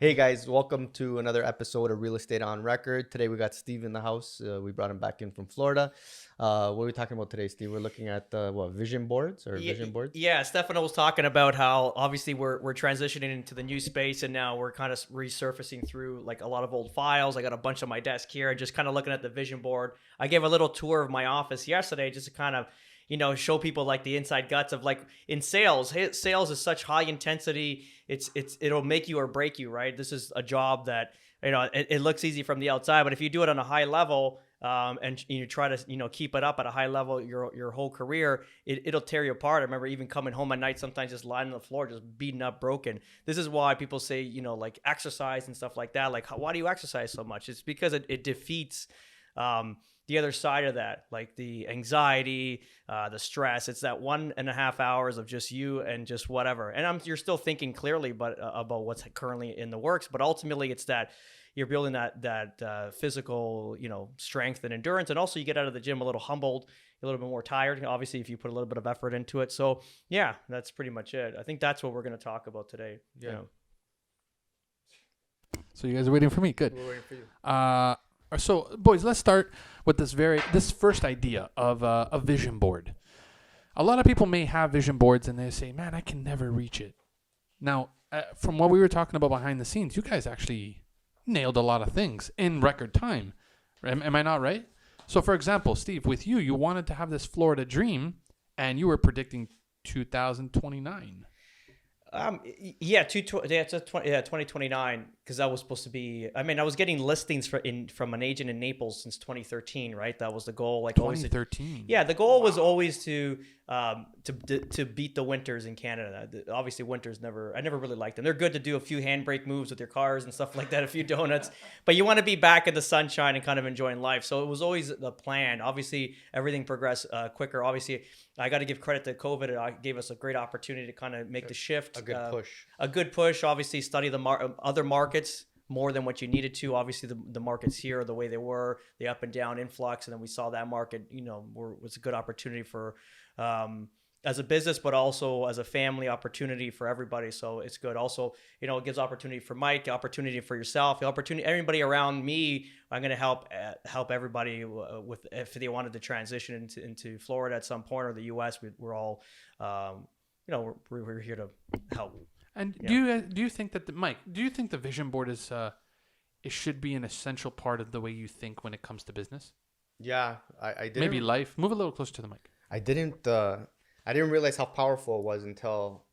Hey guys, welcome to another episode of Real Estate on Record. Today we got Steve in the house. We brought him back in from Florida. What are we talking about today, Steve? We're looking at vision boards or Yeah, vision boards. yeah. Stefano was talking about how obviously we're transitioning into the new space, and now we're kind of resurfacing through like a lot of old files. I got a bunch on my desk here, and just kind of looking at the vision board. I gave a little tour of my office yesterday, just to kind of show people like the inside guts of like in sales. Sales is such high intensity. It'll make you or break you, right? This is a job that it looks easy from the outside, but if you do it on a high level. And you try to keep it up at a high level your whole career, it'll tear you apart. I remember even coming home at night sometimes just lying on the floor just beaten up, broken. This is why people say like exercise and stuff like that. Like, why do you exercise so much? It's because it defeats the other side of that, like the anxiety, the stress. It's that 1.5 hours of just you and just whatever, and you're still thinking clearly but about what's currently in the works, but ultimately it's that you're building that physical, strength and endurance. And also you get out of the gym a little humbled, a little bit more tired, obviously, if you put a little bit of effort into it. So yeah, that's pretty much it. I think that's what we're going to talk about today. Yeah. So you guys are waiting for me. Good. We're waiting for you. So boys, let's start with this first idea of a vision board. A lot of people may have vision boards and they say, man, I can never reach it. Now, from what we were talking about behind the scenes, you guys actually nailed a lot of things in record time. Am I not right? So, for example, Steve, with you wanted to have this Florida dream, and you were predicting 2029. Yeah, 2029, because that was supposed to be. I mean, I was getting listings from an agent in Naples since 2013, right? That was the goal. Like 2013. Yeah, the goal was always to beat the winters in Canada. Obviously, winters I never really liked them. They're good to do a few handbrake moves with your cars and stuff like that, a few donuts, but you want to be back in the sunshine and kind of enjoying life. So it was always the plan. Obviously, everything progressed quicker. Obviously, I got to give credit to COVID. It gave us a great opportunity to kind of make the shift. A good push. A good push. Obviously, study the other markets more than what you needed to. Obviously, the markets here are the way they were, the up and down influx, and then we saw that market, was a good opportunity for as a business, but also as a family opportunity for everybody. So it's good. Also, it gives opportunity for Mike, opportunity for yourself, opportunity everybody around me. I'm going to help everybody with if they wanted to transition into Florida at some point or the U.S. We're all we're here to help. And do you think that Mike? Do you think the vision board is it should be an essential part of the way you think when it comes to business? Yeah, I did. Maybe life. Move a little closer to the mic. I didn't realize how powerful it was until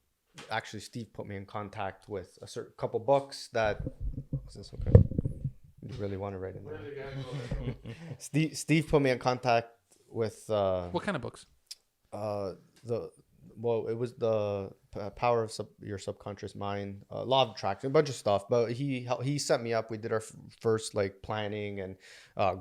actually Steve put me in contact with a certain couple books that. Is this okay? You really want to write in there? Steve put me in contact with. What kind of books? It was the power of your subconscious mind, law of attraction, a bunch of stuff. But he set me up. We did our first like planning and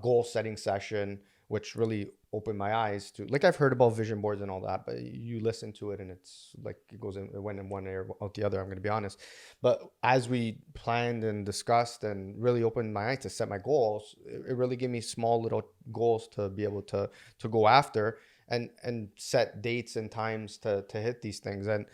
goal setting session, which really opened my eyes to, like, I've heard about vision boards and all that, but you listen to it and it's like it went in one ear out the other. I'm going to be honest. But as we planned and discussed and really opened my eyes to set my goals, it really gave me small little goals to be able to go after and set dates and times to hit these things. And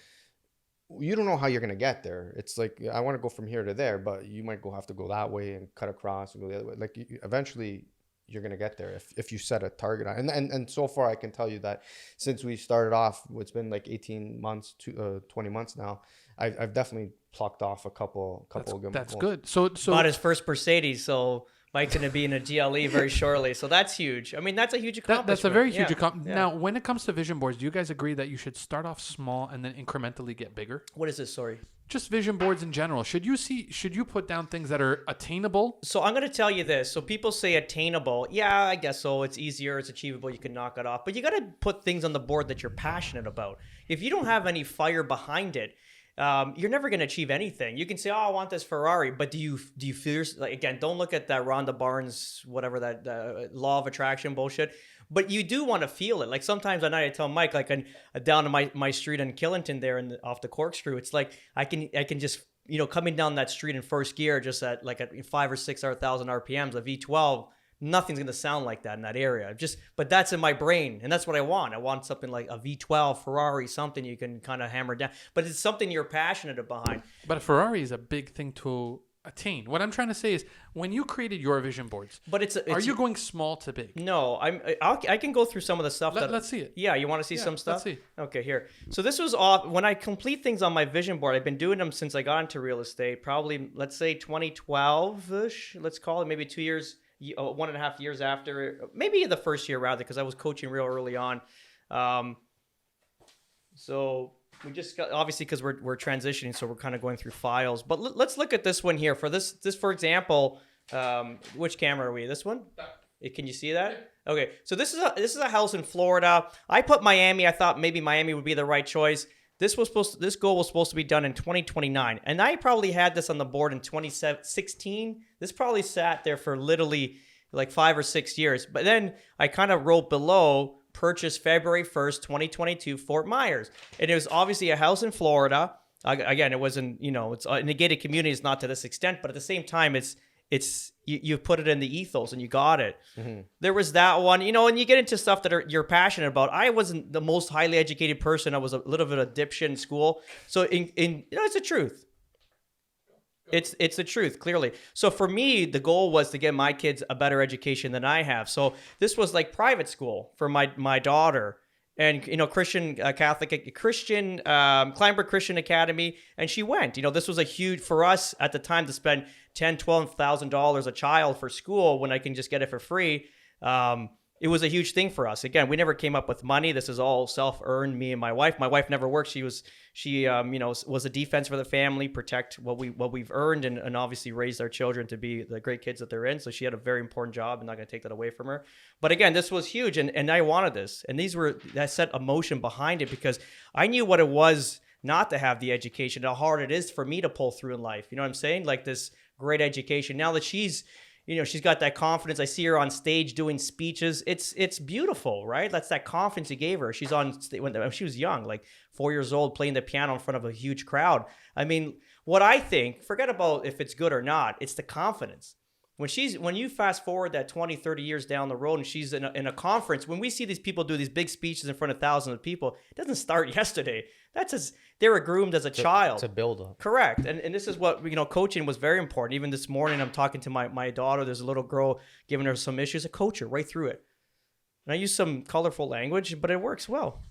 you don't know how you're going to get there. It's like, I want to go from here to there, but you might have to go that way and cut across and go the other way. Like eventually you're going to get there if you set a target on. And so far I can tell you that since we started off, it's been like 18 months to 20 months now. I've definitely plucked off a couple good That's goals. good. So bought his first Mercedes, so Mike's going to be in a GLE very shortly. So that's huge. I mean, that's a huge accomplishment. that's a very huge accomplishment. Yeah. Now, when it comes to vision boards, do you guys agree that you should start off small and then incrementally get bigger? What is this? Sorry. Just vision boards in general. Should you put down things that are attainable? So I'm going to tell you this. So people say attainable. Yeah, I guess so. It's easier. It's achievable. You can knock it off. But you got to put things on the board that you're passionate about. If you don't have any fire behind it, you're never going to achieve anything. You can say, "Oh, I want this Ferrari," but do you feel like, again? Don't look at that Rhonda Barnes, whatever that law of attraction bullshit. But you do want to feel it. Like sometimes at night, I tell Mike, like down to my street in Killington there, and off the Corkscrew, it's like I can just coming down that street in first gear, just at 5 or 6 or 1,000 RPMs, a V12. Nothing's going to sound like that in that area. But that's in my brain, and that's what I want. I want something like a V12 Ferrari, something you can kind of hammer down. But it's something you're passionate behind. But a Ferrari is a big thing to attain. What I'm trying to say is, when you created your vision boards, But it's are you going small to big? No, I can go through some of the stuff Let's see it. Yeah, you want to see Yeah, some stuff? let's see. Okay, here. So this was off when I complete things on my vision board. I've been doing them since I got into real estate. Probably, let's say 2012ish. Let's call it maybe 2 years, 1.5 years after. Maybe the first year rather, because I was coaching real early on. So we just got, obviously, because we're transitioning, so we're kind of going through files. But let's look at this one here. For this for example, which camera are we? This one? Can you see that? Okay, so this is a house in Florida. I put Miami. I thought maybe Miami would be the right choice. This goal was supposed to be done in 2029, and I probably had this on the board in 2016. This probably sat there for literally like 5 or 6 years. But then I kind of wrote below, purchased February 1st, 2022, Fort Myers. And it was obviously a house in Florida. Again, it wasn't, it's a negated community. It's not to this extent, but at the same time, you put it in the ethos and you got it. Mm-hmm. There was that one, and you get into stuff that you're passionate about. I wasn't the most highly educated person. I was a little bit of a dipshit in school. So it's the truth. It's the truth, clearly. So for me, the goal was to get my kids a better education than I have. So this was like private school for my daughter, and Christian Catholic Christian Kleinberg Christian Academy, and she went. This was a huge for us at the time to spend $10,000-$12,000 a child for school when I can just get it for free. It was a huge thing for us. Again, we never came up with money. This is all self-earned, me and my wife. My wife never worked. She was a defense for the family, protect what we've earned, and obviously raised our children to be the great kids that they're in. So she had a very important job. I'm not going to take that away from her. But again, this was huge, and I wanted this. And I set emotion behind it because I knew what it was not to have the education, how hard it is for me to pull through in life. You know what I'm saying? Like this great education. Now that she's got that confidence. I see her on stage doing speeches. It's beautiful, right? That's that confidence he gave her. She's on when she was young, like 4 years old, playing the piano in front of a huge crowd. I mean, what I think, forget about if it's good or not, it's the confidence. When you fast forward that 20, 30 years down the road and she's in a conference, when we see these people do these big speeches in front of thousands of people, it doesn't start yesterday. They were groomed as a child. It's a build-up. Correct. And this is what, coaching was very important. Even this morning, I'm talking to my daughter. There's a little girl giving her some issues. I coach her right through it. And I use some colorful language, but it works well.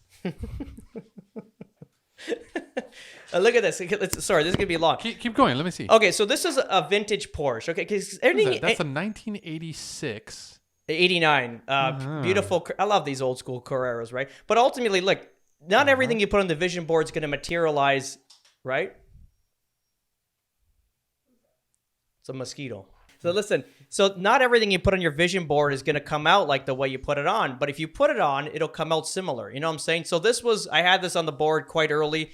Look at this. Sorry, this is going to be long. Keep going. Let me see. Okay, so this is a vintage Porsche. Okay, because everything... That's a 1986. 89. Beautiful. I love these old school Carreras, right? But ultimately, look, not everything you put on the vision board is going to materialize, right? It's a mosquito. So listen, not everything you put on your vision board is going to come out like the way you put it on. But if you put it on, it'll come out similar. You know what I'm saying? So I had this on the board quite early.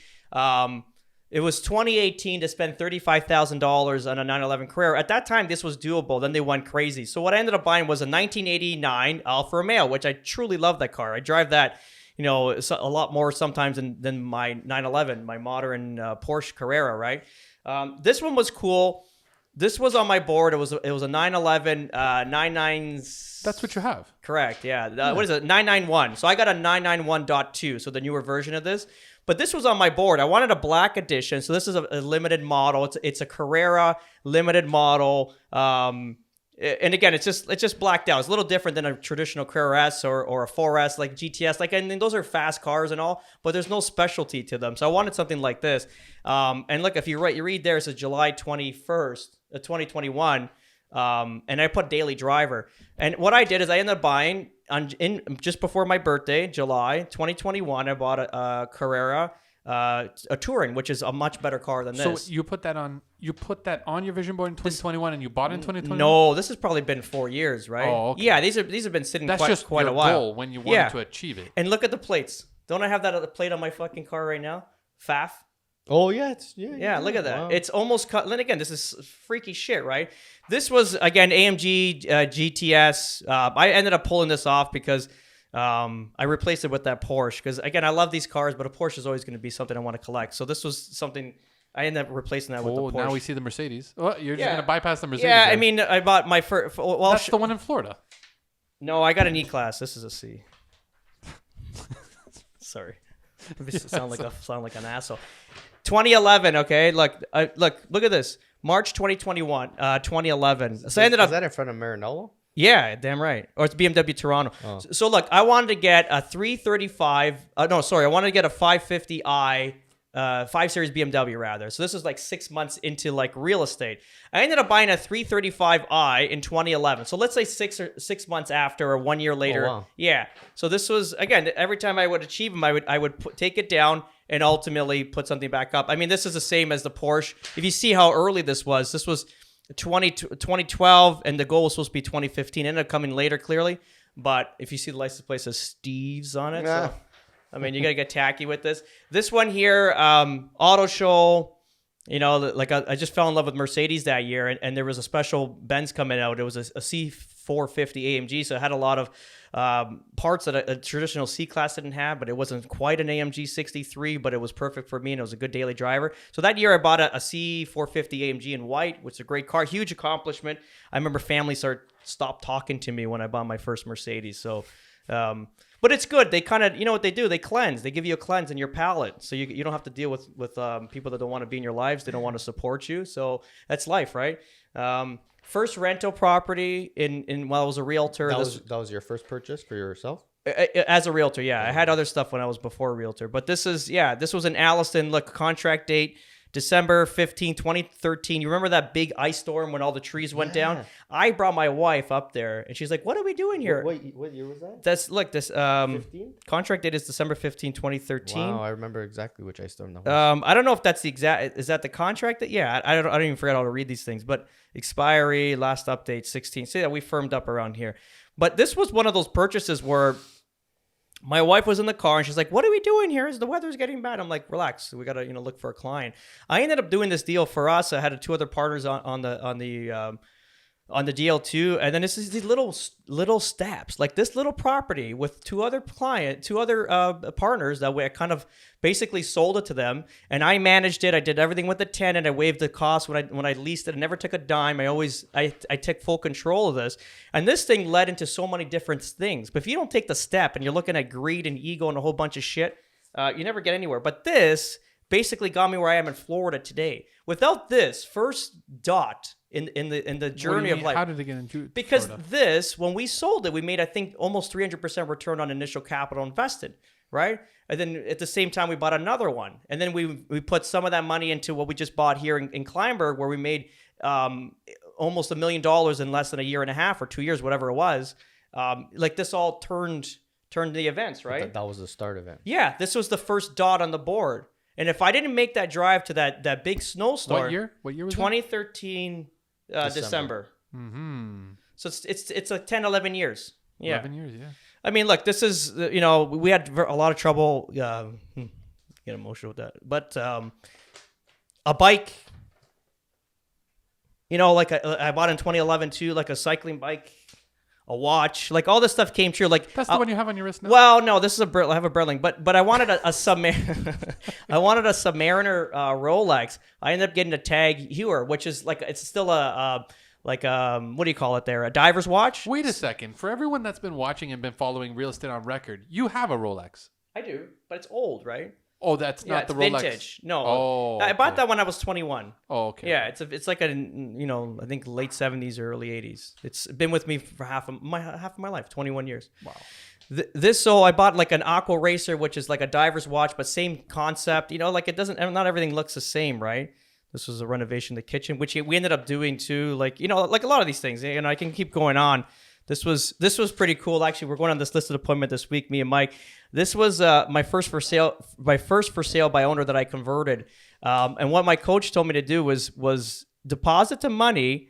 It was 2018 to spend $35,000 on a 911 Carrera. At that time, this was doable. Then they went crazy. So what I ended up buying was a 1989 Alfa Romeo, which I truly love that car. I drive that, a lot more sometimes than my 911, my modern Porsche Carrera, right? This one was cool. This was on my board. It was a 911 99. That's what you have. Correct. Yeah. What is it? 991. So I got a 991.2. So the newer version of this. But this was on my board. I wanted a black edition. So this is a limited model. It's a Carrera limited model. And again, it's just blacked out. It's a little different than a traditional Carrera S or a 4S like GTS. And those are fast cars and all, but there's no specialty to them. So I wanted something like this. And look, if you read there, it says July 21st, 2021. And I put daily driver. And what I did is I ended up buying just before my birthday, July 2021. I bought a Carrera, a Touring, which is a much better car than this. So you put that on your vision board in 2021, and you bought it in 2021. No, this has probably been 4 years, right? Oh, okay. Yeah, these have been sitting That's just quite your a while. goal when you wanted to achieve it. And look at the plates. Don't I have that plate on my fucking car right now? FAF. Oh yeah, Look at that. Wow. It's almost cut. Then again, this is freaky shit, right? This was again AMG GTS. I ended up pulling this off because I replaced it with that Porsche. Because again, I love these cars, but a Porsche is always going to be something I want to collect. So this was something I ended up replacing that with the Porsche. Now we see the Mercedes. Oh, you're just going to bypass the Mercedes. Yeah, then. I mean, I bought my first. Well, that's the one in Florida. No, I got an E-Class. This is a C. Sorry, sound like an asshole. 2011. Okay, look at this. March 2021, 2011. So I ended Is up, that in front of Maranello? yeah, damn right. Or it's BMW Toronto. Oh. So look, I wanted to get a 335. No, sorry, I wanted to get a 550i, 5 Series BMW rather. So this is like 6 months into like real estate. I ended up buying a 335i in 2011. So let's say 6 months after or 1 year later. wow. Yeah. So this was again, every time I would achieve them, I would take it down and ultimately put something back up. I mean, this is the same as the Porsche. If you see how early this was 2012, and the goal was supposed to be 2015. Ended up coming later, clearly. But if you see the license plate says Steve's on it, Nah. so I mean, you gotta get tacky with this. This one here, auto show. You know, like I just fell in love with Mercedes that year, and there was a special Benz coming out. It was a C450 AMG, so it had a lot of parts that a traditional C-Class didn't have, but it wasn't quite an AMG 63, but it was perfect for me, and it was a good daily driver. So that year I bought a C450 AMG in white, which is a great car, huge accomplishment. I remember family stopped talking to me when I bought my first Mercedes, so... but it's good. They kind of, you know what they do? They cleanse. They give you a cleanse in your palate. So you don't have to deal with people that don't want to be in your lives. They don't want to support you. So that's life, right? First rental property while I was a realtor. That was your first purchase for yourself? As a realtor, yeah. I had other stuff when I was before a realtor. But this was in Alliston. Look, contract date, December 15, 2013. You remember that big ice storm when all the trees went down? I brought my wife up there, and she's like, what are we doing here? What year was that? This 15? contract date is December 15, 2013. Wow, I remember exactly which ice storm that was. I don't know if that's the exact. Is that the contract? I don't even forget how to read these things. But expiry, last update 16. See that we firmed up around here. But this was one of those purchases where my wife was in the car and she's like, "What are we doing here? The weather's getting bad." I'm like, "Relax. We gotta look for a client." I ended up doing this deal for us. I had 2 other partners on the deal too, and then this is these little steps, like this little property with 2 other partners. That way, I kind of basically sold it to them, and I managed it. I did everything with the tenant. I waived the cost when I leased it. I never took a dime. I took full control of this, and this thing led into so many different things. But if you don't take the step, and you're looking at greed and ego and a whole bunch of shit, you never get anywhere. But this basically got me where I am in Florida today. Without this first dot in the journey of life. How did it get into Because Florida? when we sold it, we made, I think, almost 300% return on initial capital invested, right? And then at the same time, we bought another one. And then we put some of that money into what we just bought here in Kleinberg, where we made almost $1 million in less than a year and a half or 2 years, whatever it was. Like this all turned the events, right? That was the start event. Yeah, this was the first dot on the board. And if I didn't make that drive to that big snowstorm, What year was 2013 December. Mm-hmm. So it's like 10, 11 years. Yeah. 11 years, yeah. I mean, look, this is, we had a lot of trouble, get emotional with that. But a bike, like I bought in 2011 too, like a cycling bike, a watch, like all this stuff came true. Like That's the one you have on your wrist now? well, no, this is I have a Breitling, but I wanted a I wanted a Submariner Rolex. I ended up getting a Tag Heuer, which is like, it's still what do you call it there? A diver's watch? Wait a second. For everyone that's been watching and been following Real Estate on Record, you have a Rolex. I do, but it's old, right? Oh, that's Yeah, not it's the Rolex. vintage. No, Oh, I bought okay. that when I was 21. Oh, okay. Yeah, it's like a I think late 70s or early 80s. It's been with me for half of my life, 21 years. Wow. So I bought like an Aqua Racer, which is like a diver's watch, but same concept. Like it doesn't, not everything looks the same, right? This was a renovation of the kitchen, which we ended up doing too. Like like a lot of these things. I can keep going on. This was pretty cool. Actually, we're going on this listed appointment this week, me and Mike. This was my first for sale by owner that I converted. And what my coach told me to do was deposit the money,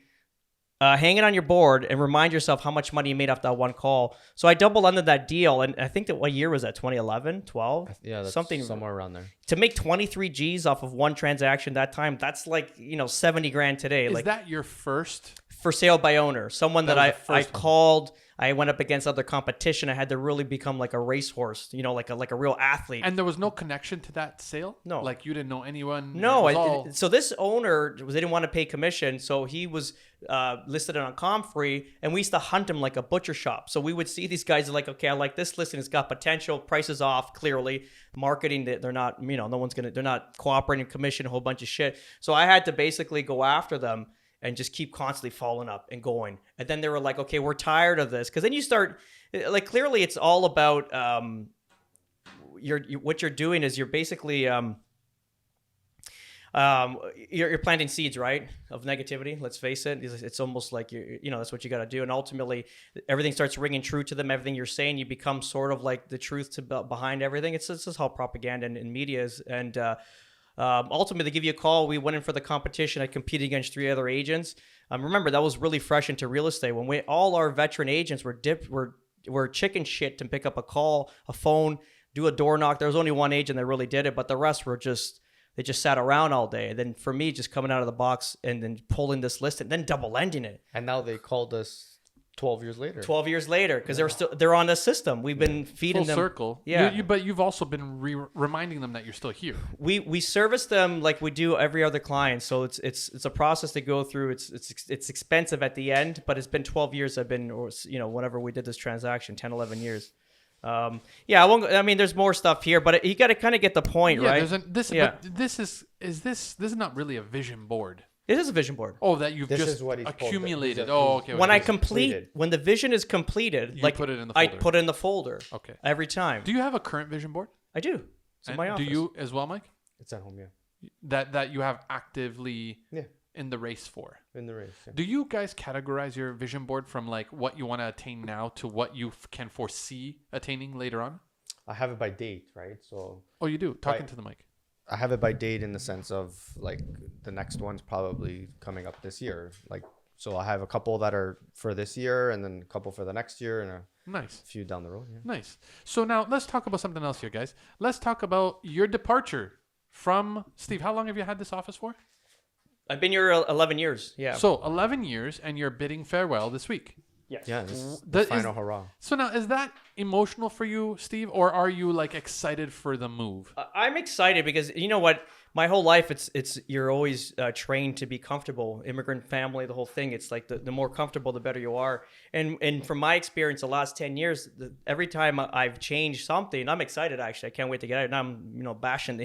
hang it on your board, and remind yourself how much money you made off that one call. So I double ended that deal, and I think that what year was that? 2011, 12? Yeah, that's something somewhere around there. To make 23 G's off of one transaction that time. That's like 70 grand today. Is like that your first? for sale by owner, someone That that was the I first one. called. I went up against other competition. I had to really become like a racehorse, like a real athlete. And there was no connection to that sale? No. Like you didn't know anyone? No, It was all- so this owner they didn't want to pay commission, so he was listed on Comfree, and we used to hunt him like a butcher shop. So we would see these guys like, okay, I like this listing, it's got potential, price is off, clearly. Marketing, they're not, they're not cooperating, commission, a whole bunch of shit. So I had to basically go after them and just keep constantly following up and going. And then they were like, okay, we're tired of this. Because then you start, like, clearly it's all about what you're doing is you're basically you're planting seeds, right, of negativity. Let's face it. It's almost like that's what you got to do. And ultimately, everything starts ringing true to them. Everything you're saying, you become sort of like the truth behind everything. It's just how propaganda and media is. And ultimately, they give you a call. We went in for the competition. I competed against 3 other agents. Remember, that was really fresh into real estate when all our veteran agents were chicken shit to pick up a call, a phone, do a door knock. There was only one agent that really did it, but the rest were they just sat around all day. And then for me, just coming out of the box and then pulling this list and then double ending it. And now they called us 12 years later. 12 years later, because they're on the system. We've been feeding full them. circle. Yeah. But you've also been reminding them that you're still here. We service them like we do every other client. So it's a process to go through. It's expensive at the end, but it's been 12 years I've been, or whenever we did this transaction, 10, 11 years. I mean, there's more stuff here, but you got to kind of get the point, right? But this is not really a vision board. It is a vision board. Oh, that you've This just is what he's pulled. accumulated. He's okay. When okay. when the vision is completed, You like put it in the I folder. put it in the folder. Okay. Every time. Do you have a current vision board? I do. It's in my And office. do you as well, Mike? It's at home, yeah. That you have actively Yeah, in the race for. in the race. Yeah. Do you guys categorize your vision board from like what you want to attain now to what you can foresee attaining later on? I have it by date, right? So Oh, you do. Talking Right. to the mic. I have it by date in the sense of like the next one's probably coming up this year. Like, so I have a couple that are for this year and then a couple for the next year and a Nice. few down the road. Yeah. Nice. So now let's talk about something else here, guys. Let's talk about your departure from Steve. How long have you had this office for? I've been here 11 years. Yeah. So 11 years, and you're bidding farewell this week. yes. Yeah, this is That the is- final hurrah. So now, is that emotional for you, Steve, or are you like excited for the move? I'm excited because you know what, my whole life it's you're always trained to be comfortable. Immigrant family, the whole thing. It's like the more comfortable, the better you are. And from my experience, the last 10 years, every time I've changed something, I'm excited. Actually, I can't wait to get out. Now I'm bashing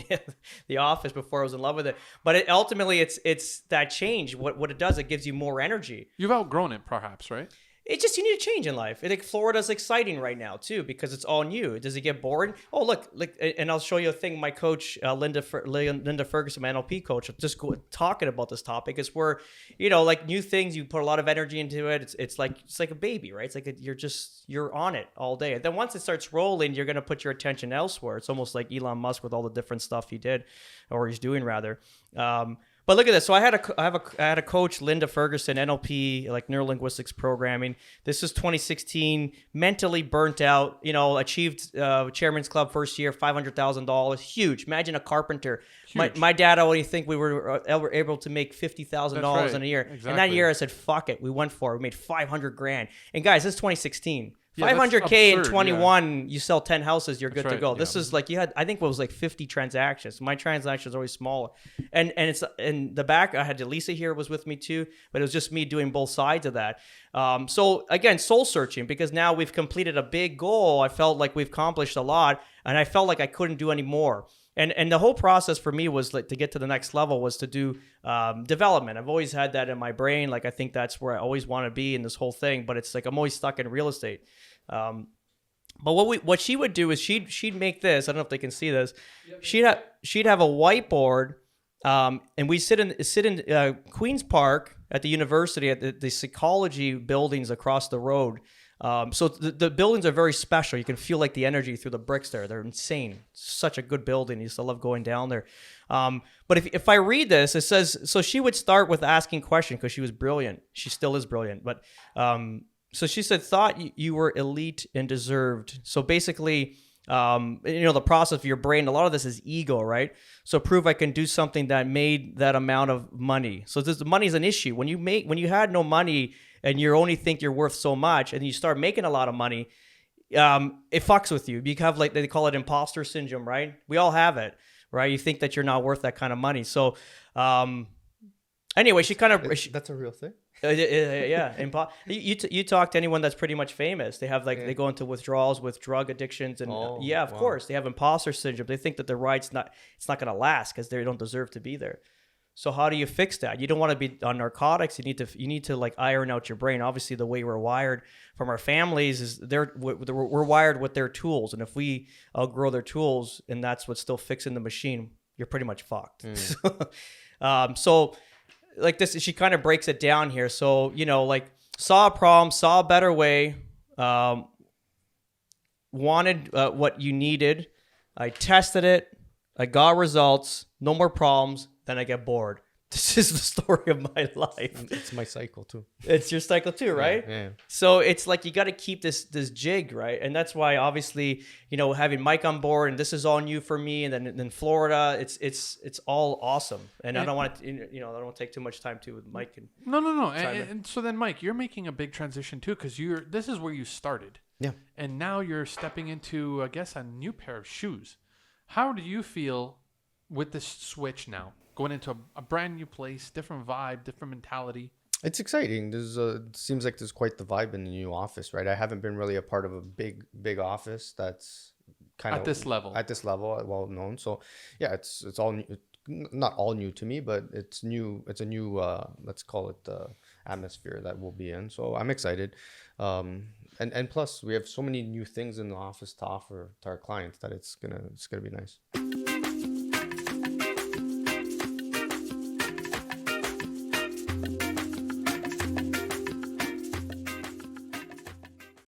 the office before I was in love with it. But ultimately, it's that change. What it does, it gives you more energy. You've outgrown it, perhaps, right? It's just you need to change in life. Like Florida's exciting right now too because it's all new. Does it get boring? Oh look, and I'll show you a thing. My coach Linda Ferguson, my NLP coach, just talking about this topic is where like new things. You put a lot of energy into it. It's like a baby, right? It's like you're on it all day. And then once it starts rolling, you're gonna put your attention elsewhere. It's almost like Elon Musk with all the different stuff he did, or he's doing rather. But look at this. So I had a coach, Linda Ferguson, NLP, like neurolinguistics programming. This is 2016, mentally burnt out, achieved Chairman's Club first year, $500,000. Huge. Imagine a carpenter. Huge. My dad only think we were able to make $50,000 That's in a year. right. And that Exactly. year I said, fuck it. We went for it. We made 500 grand. And guys, this is 2016. Yeah, that's 500K in absurd, 21, you sell 10 houses, you're good to right, go. yeah. This is like I think it was like 50 transactions. My transactions are always smaller. And it's in the back, I had Lisa here was with me too, but it was just me doing both sides of that. So again, soul searching, because now we've completed a big goal. I felt like we've accomplished a lot and I felt like I couldn't do any more. And the whole process for me was like to get to the next level was to do development. I've always had that in my brain. Like I think that's where I always want to be in this whole thing. But it's like I'm always stuck in real estate. But what she would do is she'd make this. I don't know if they can see this. She'd have a whiteboard, and we sit in Queens Park at the university at the psychology buildings across the road. So the buildings are very special. You can feel like the energy through the bricks there. They're insane. Such a good building. I used to love going down there. But if I read this, it says, so she would start with asking questions because she was brilliant. She still is brilliant. But so she said, thought you were elite and deserved. So basically, The process of your brain, a lot of this is ego, right? So prove I can do something that made that amount of money. So this money is an issue. When you had no money and you only think you're worth so much, and you start making a lot of money, it fucks with you. You have, like, they call it imposter syndrome, right? We all have it, right? You think that you're not worth that kind of money. So, anyway, she kind of, That's a real thing. yeah. You talk to anyone that's pretty much famous. They have they go into withdrawals with drug addictions, and of course they have imposter syndrome. They think that the ride's not going to last because they don't deserve to be there. So how do you fix that? You don't want to be on narcotics. You need to like iron out your brain. Obviously, the way we're wired from our families is we're wired with their tools, and if we outgrow their tools, and that's what's still fixing the machine, you're pretty much fucked. So like this, she kind of breaks it down here. So, like, saw a problem, saw a better way, wanted what you needed. I tested it. I got results. No more problems. Then I get bored. This is the story of my life. It's my cycle too. It's your cycle too, right? Yeah. So it's like you got to keep this jig, right? And that's why, obviously, having Mike on board, and this is all new for me, and then Florida, it's all awesome. And I don't want to, I don't want to take too much time too with Mike. And No. And so then, Mike, you're making a big transition too, because this is where you started. Yeah. And now you're stepping into, I guess, a new pair of shoes. How do you feel with this switch now? Going into a brand new place, different vibe, different mentality. It's exciting. It seems like there's quite the vibe in the new office, right? I haven't been really a part of a big office that's kind of At this level, well known. So yeah, it's all new, not all new to me, but it's new. It's a new let's call it atmosphere that we'll be in. So I'm excited. And plus we have so many new things in the office to offer to our clients that it's gonna be nice.